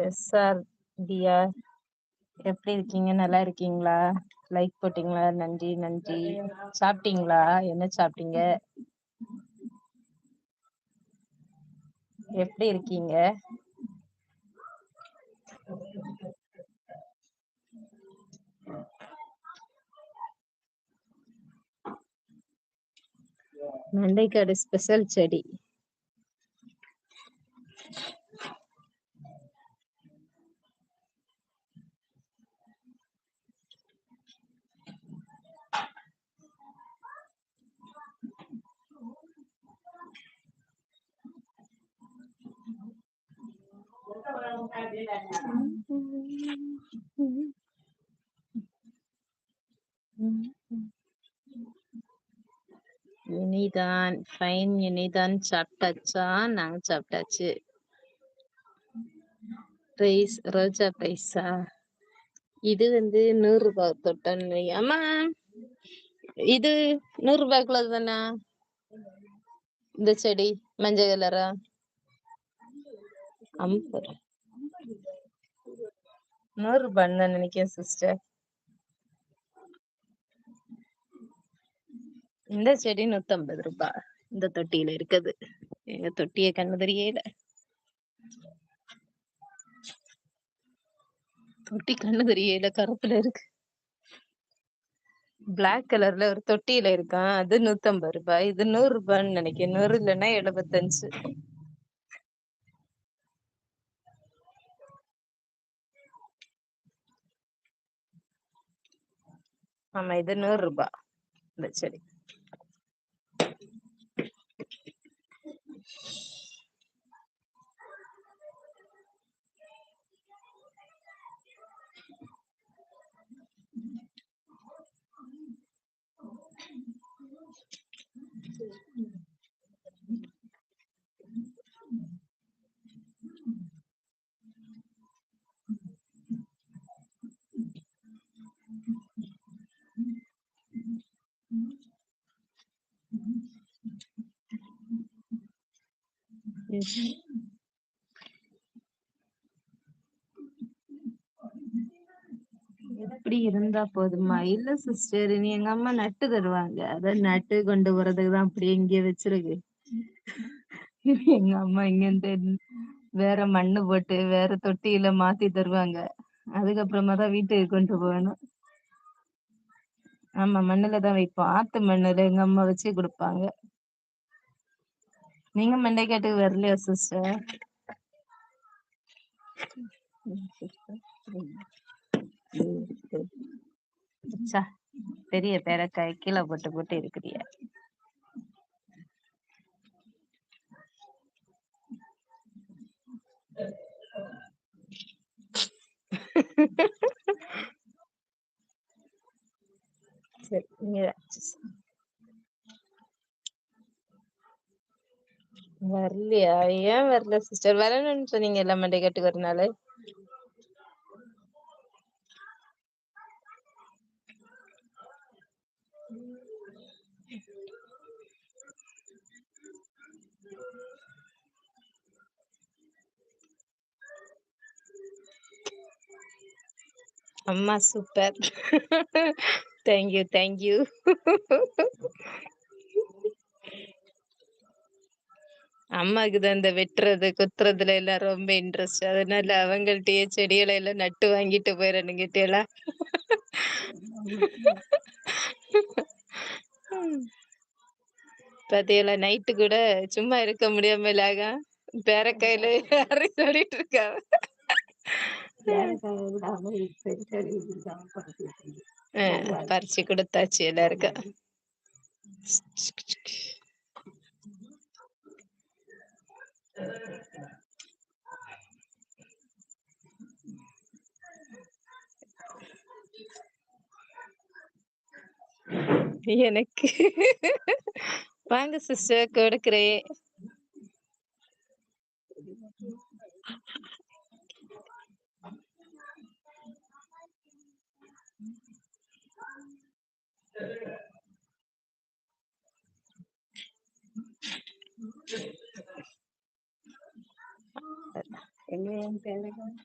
Yes sir TR. எப்படி இருக்கீங்க? நல்லா இருக்கீங்களா? லைக் போட்டீங்களா? நன்றி நன்றி. சாப்பிட்டீங்களா? என்ன சாப்பிட்டீங்க? எப்படி இருக்கீங்க? மண்டைக்காடு ஸ்பெஷல் செடி. இனிதான் ஃபைன். இனிதான் சாப்பிட்டாச்சா? நாங்க சாப்பிட்டாச்சு. பிரைஸ் ரோஜா பிரைஸா? இது வந்து 100 ரூபாய் தொட்டன்னு. அம்மா இது 100 ரூபாய்க்குள்ள தானே இந்த செடி? மஞ்சள் கலரா? 50. 100 ரூபான்னு தான் நினைக்கிறேன் சிஸ்டர். இந்த செடி 150 ரூபாய். இந்த தொட்டியில இருக்குது. எங்க தொட்டிய கண்ணு தெரியல. தொட்டி கண்ணு தெரியல, கருப்புல இருக்கு. பிளாக் கலர்ல ஒரு தொட்டியில இருக்கான். அது 150 ரூபாய். இது 100 ரூபான்னு நினைக்கிறேன். 100 இல்லைன்னா 75. ஆமா, இது 100 ரூபாய் இந்த செடி. எப்படி இருந்தா போதுமா? இல்ல சிஸ்டர், இனி எங்க அம்மா நட்டு தருவாங்க. அத நட்டு கொண்டு போறதுக்குதான் அப்படியே இங்கே வச்சிருக்கு. எங்க அம்மா இங்க இருந்து வேற மண்ணு போட்டு வேற தொட்டியில மாத்தி தருவாங்க. அதுக்கப்புறமா தான் வீட்டுக்கு கொண்டு போகணும். ஆமா, மண்ணுல தான் வைப்போம். ஆத்து மண்ணுல எங்க அம்மா வச்சு கொடுப்பாங்க. நீங்க மண்டைக்காட்டுக்கு வரலையா சிஸ்டர்? பெரிய பேரக்காய் கீழே போட்டு போட்டு இருக்கிறிய. சரி, நீங்க வரலையா? ஏன் வரல சிஸ்டர்? வரணும்னு சொன்னீங்க எல்லாம் மண்டைக்காட்டுக்கு ஒரு நாள். அம்மா சூப்பர். Thank you thank you. அம்மாக்கு தான் இந்த வெட்டுறது குத்துறதுல எல்லாம் ரொம்ப இன்ட்ரெஸ்ட். அதனால அவங்கள்ட்டயே செடிகளை எல்லாம் நட்டு வாங்கிட்டு போயிடணும் கிட்டேல. பாத்தியெல்லாம் நைட்டு கூட சும்மா இருக்க முடியாமலாக பேரக்காயில யாரை சொல்லிட்டு இருக்கா. பறிச்சு கொடுத்தாச்சு எல்லாருக்கும். எனக்கு வாங்க சிஸ்டர் கொடுக்குறேன்.